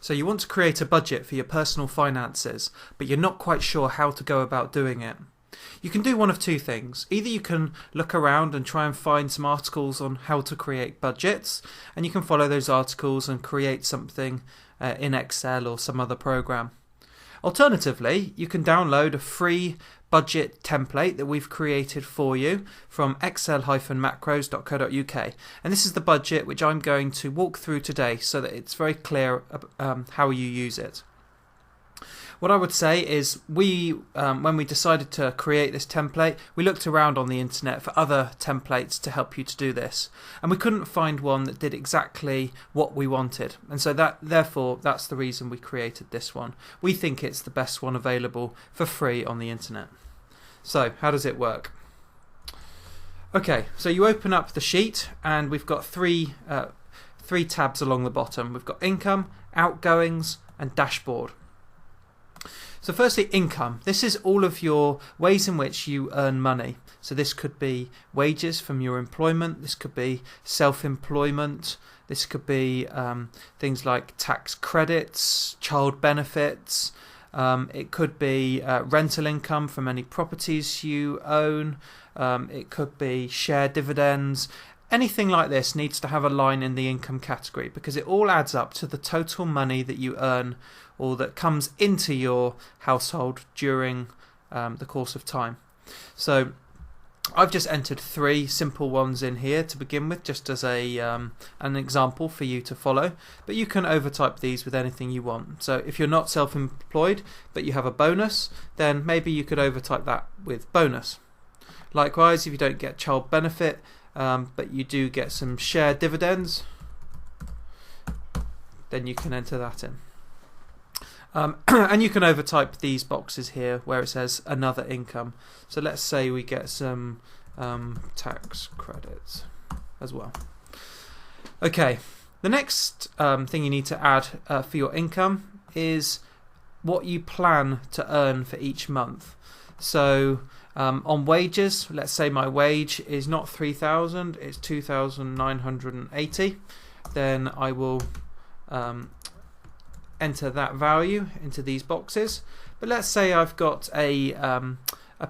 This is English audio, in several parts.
So you want to create a budget for your personal finances, but you're not quite sure how to go about doing it. You can do one of two things. Either you can look around and try and find some articles on how to create budgets, and you can follow those articles and create something in Excel or some other program. Alternatively, you can download a free budget template that we've created for you from excel-macros.co.uk, and this is the budget which I'm going to walk through today so that it's very clear how you use it. What I would say is when we decided to create this template, we looked around on the internet for other templates to help you to do this, and we couldn't find one that did exactly what we wanted, and so therefore that's the reason we created this one. We think it's the best one available for free on the internet. So how does it work? Okay, so you open up the sheet and we've got three tabs along the bottom. We've got income, outgoings and dashboard. So firstly, income. This is all of your ways in which you earn money. So this could be wages from your employment, this could be self-employment, this could be things like tax credits, child benefits, it could be rental income from any properties you own, it could be share dividends. Anything like this needs to have a line in the income category because it all adds up to the total money that you earn or that comes into your household during the course of time. So I've just entered three simple ones in here to begin with, just as an example for you to follow, but you can overtype these with anything you want. So if you're not self-employed but you have a bonus, then maybe you could overtype that with bonus. Likewise, if you don't get child benefit but you do get some share dividends, then you can enter that in. And you can overtype these boxes here where it says another income. So let's say we get some tax credits as well. Okay, the next thing you need to add for your income is what you plan to earn for each month. So on wages, let's say my wage is not 3,000, it's 2,980. Then I will enter that value into these boxes. But let's say I've got a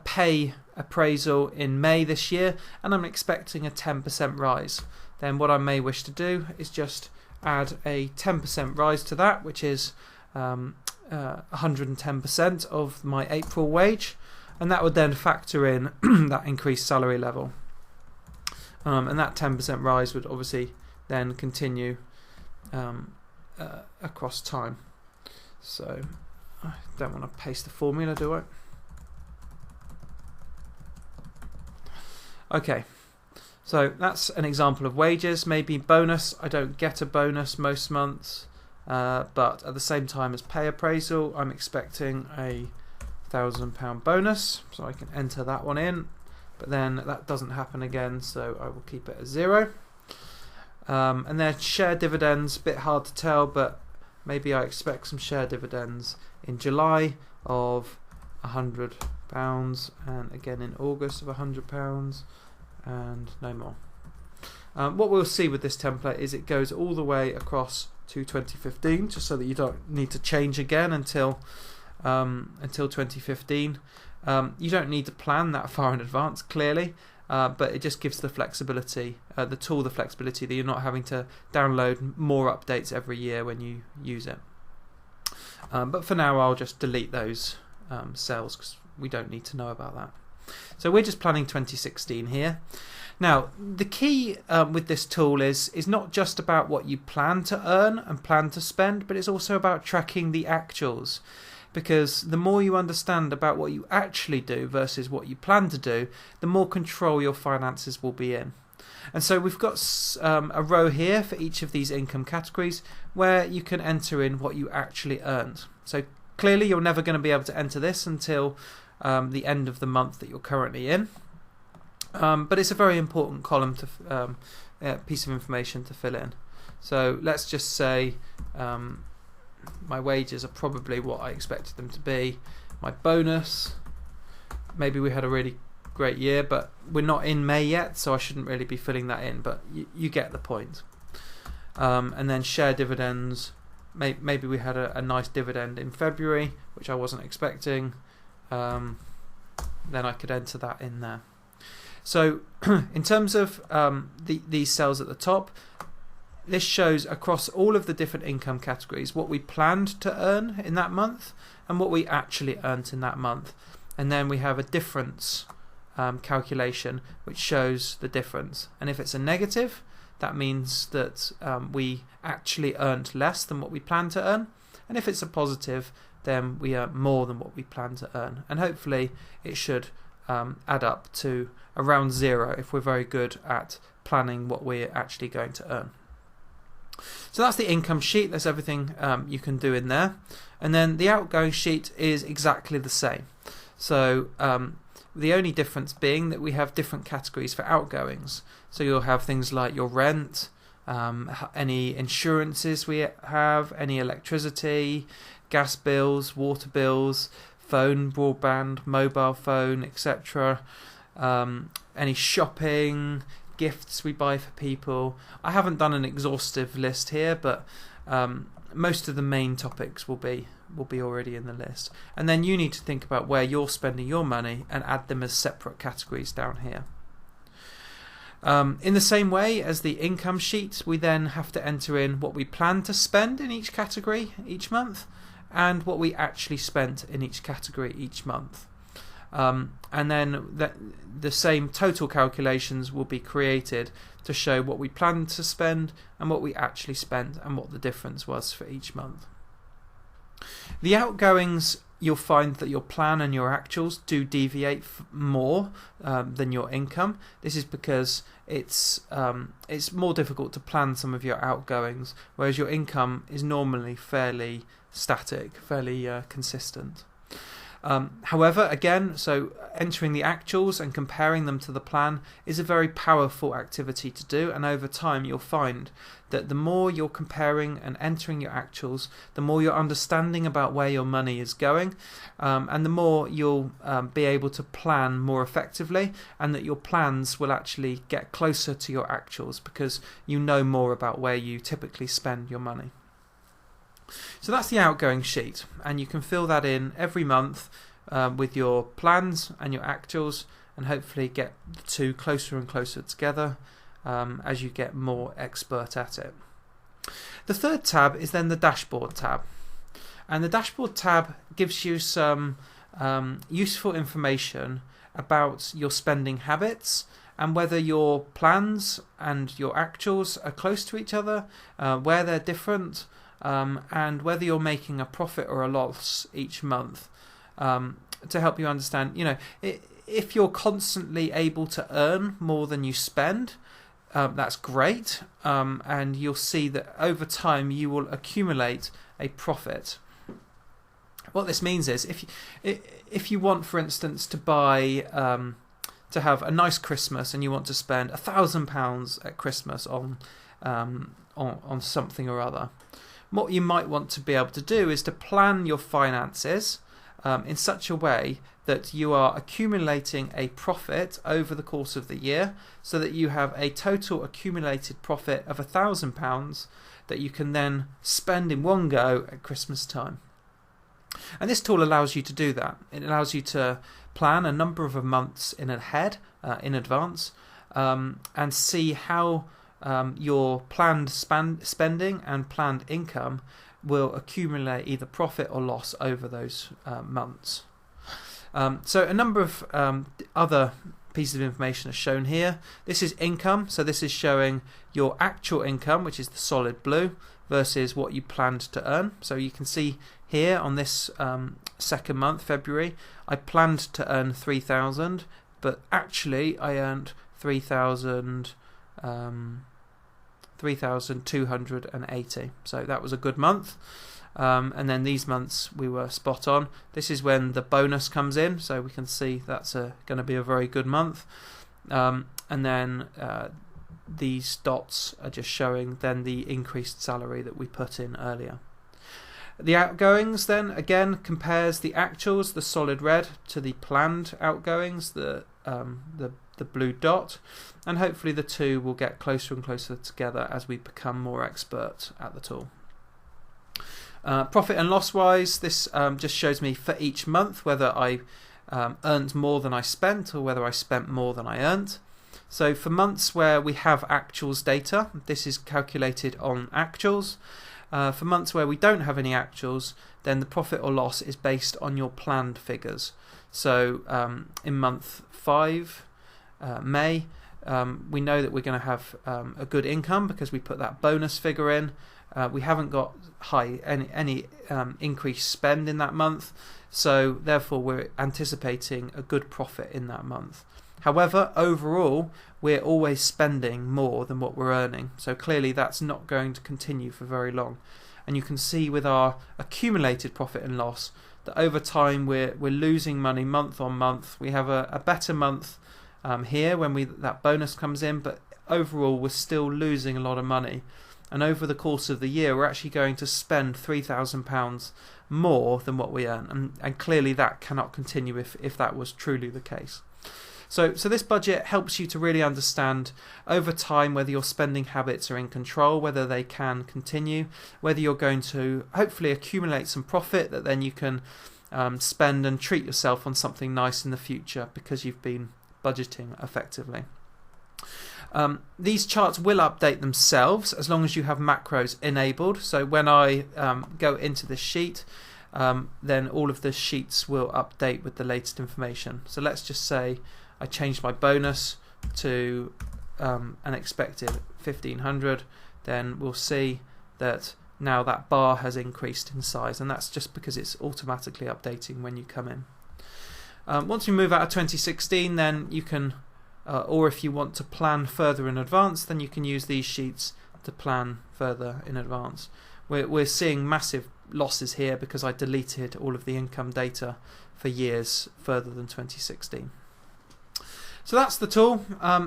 pay appraisal in May this year and I'm expecting a 10% rise. Then what I may wish to do is just add a 10% rise to that, which is 110% of my April wage, and that would then factor in that increased salary level. And that 10% rise would obviously then continue across time. So I don't want to paste the formula, do I? Okay, so that's an example of wages. Maybe bonus. I don't get a bonus most months, but at the same time as pay appraisal, I'm expecting a £1,000 bonus, so I can enter that one in, but then that doesn't happen again, so I will keep it at 0. And then share dividends, a bit hard to tell, but maybe I expect some share dividends in July of £100 and again in August of £100 and no more. What we'll see with this template is it goes all the way across to 2015, just so that you don't need to change again until 2015. You don't need to plan that far in advance, clearly, but it just gives the flexibility, the flexibility that you're not having to download more updates every year when you use it. But for now, I'll just delete those cells because we don't need to know about that. So we're just planning 2016 here. Now, the key with this tool is not just about what you plan to earn and plan to spend, but it's also about tracking the actuals. Because the more you understand about what you actually do versus what you plan to do, the more control your finances will be in. And so we've got a row here for each of these income categories where you can enter in what you actually earned. So clearly you're never going to be able to enter this until the end of the month that you're currently in. But it's a very important column to piece of information to fill in. So let's just say my wages are probably what I expected them to be. My bonus, maybe we had a really great year, but we're not in May yet, so I shouldn't really be filling that in, but you get the point. And then share dividends, maybe we had a nice dividend in February, which I wasn't expecting. Then I could enter that in there. So in terms of these cells at the top, this shows across all of the different income categories what we planned to earn in that month and what we actually earned in that month. And then we have a difference calculation which shows the difference. And if it's a negative, that means that we actually earned less than what we planned to earn. And if it's a positive, then we earn more than what we planned to earn. And hopefully it should add up to around 0 if we're very good at planning what we're actually going to earn. So that's the income sheet. There's everything you can do in there. And then the outgoing sheet is exactly the same. So the only difference being that we have different categories for outgoings. So you'll have things like your rent, any insurances we have, any electricity, gas bills, water bills, phone, broadband, mobile phone, etc. Any shopping, gifts we buy for people. I haven't done an exhaustive list here, but most of the main topics will be already in the list. And then you need to think about where you're spending your money and add them as separate categories down here. In the same way as the income sheet, we then have to enter in what we plan to spend in each category each month and what we actually spent in each category each month. And then the same total calculations will be created to show what we planned to spend and what we actually spent and what the difference was for each month. The outgoings, you'll find that your plan and your actuals do deviate more than your income. This is because it's more difficult to plan some of your outgoings, whereas your income is normally fairly static, fairly consistent. However, again, so entering the actuals and comparing them to the plan is a very powerful activity to do, and over time you'll find that the more you're comparing and entering your actuals, the more you're understanding about where your money is going, and the more you'll be able to plan more effectively, and that your plans will actually get closer to your actuals because you know more about where you typically spend your money. So that's the outgoing sheet, and you can fill that in every month with your plans and your actuals, and hopefully get the two closer and closer together as you get more expert at it. The third tab is then the dashboard tab, and the dashboard tab gives you some useful information about your spending habits and whether your plans and your actuals are close to each other, where they're different, and whether you're making a profit or a loss each month, to help you understand, if you're constantly able to earn more than you spend, that's great, and you'll see that over time you will accumulate a profit. What this means is if you want, for instance, to buy to have a nice Christmas and you want to spend £1,000 at Christmas on something or other, what you might want to be able to do is to plan your finances in such a way that you are accumulating a profit over the course of the year, so that you have a total accumulated profit of £1,000 that you can then spend in one go at Christmas time. And this tool allows you to do that. It allows you to plan a number of months in advance, and see how your planned spending and planned income will accumulate either profit or loss over those months. So a number of other pieces of information are shown here. This is income, so this is showing your actual income, which is the solid blue, versus what you planned to earn. So you can see here on this second month, February, I planned to earn 3,000, but actually I earned 3,280. So that was a good month. And then these months we were spot on. This is when the bonus comes in, so we can see that's going to be a very good month. And then these dots are just showing then the increased salary that we put in earlier. The outgoings then again compares the actuals, the solid red, to the planned outgoings, the blue dot, and hopefully the two will get closer and closer together as we become more expert at the tool. Profit and loss wise, this just shows me for each month whether I earned more than I spent or whether I spent more than I earned. So for months where we have actuals data, this is calculated on actuals. For months where we don't have any actuals, then the profit or loss is based on your planned figures. So in month 5, May, we know that we're going to have a good income because we put that bonus figure in. We haven't got any increased spend in that month, so therefore we're anticipating a good profit in that month. However, overall, we're always spending more than what we're earning, so clearly that's not going to continue for very long. And you can see with our accumulated profit and loss that over time we're losing money month on month. We have a better month here when that bonus comes in, but overall we're still losing a lot of money. And over the course of the year, we're actually going to spend £3,000 more than what we earn. And clearly that cannot continue if that was truly the case. So this budget helps you to really understand over time whether your spending habits are in control, whether they can continue, whether you're going to hopefully accumulate some profit that then you can spend and treat yourself on something nice in the future because you've been budgeting effectively. These charts will update themselves as long as you have macros enabled. So when I go into this sheet, then all of the sheets will update with the latest information. So let's just say I changed my bonus to an expected 1,500, then we'll see that now that bar has increased in size, and that's just because it's automatically updating when you come in. Once we move out of 2016, then you can or if you want to plan further in advance, then you can use these sheets to plan further in advance. We're seeing massive losses here because I deleted all of the income data for years further than 2016. So that's the tool.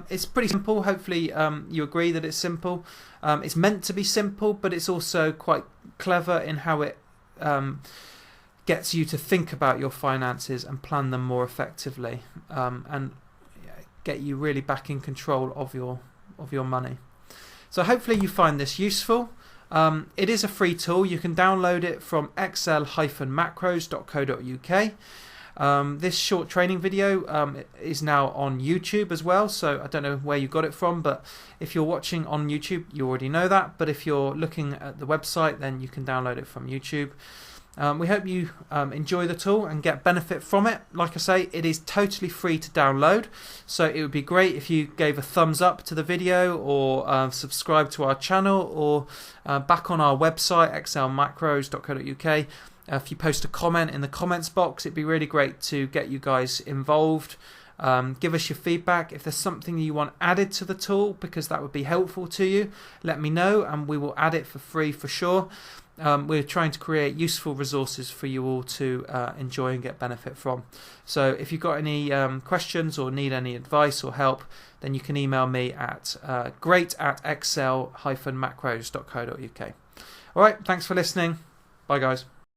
It's pretty simple. Hopefully you agree that it's simple. It's meant to be simple, but it's also quite clever in how it gets you to think about your finances and plan them more effectively, and get you really back in control of your money. So hopefully you find this useful. It is a free tool. You can download it from excel-macros.co.uk. This short training video is now on YouTube as well, so I don't know where you got it from, but if you're watching on YouTube you already know that, but if you're looking at the website then you can download it from YouTube. We hope you enjoy the tool and get benefit from it. Like I say, it is totally free to download, so it would be great if you gave a thumbs up to the video or subscribe to our channel, or back on our website excel-macros.co.uk. If you post a comment in the comments box, it'd be really great to get you guys involved. Give us your feedback. If there's something you want added to the tool, because that would be helpful to you, let me know and we will add it for free for sure. We're trying to create useful resources for you all to enjoy and get benefit from. So if you've got any questions or need any advice or help, then you can email me at great@excel-macros.co.uk. Alright, thanks for listening. Bye guys.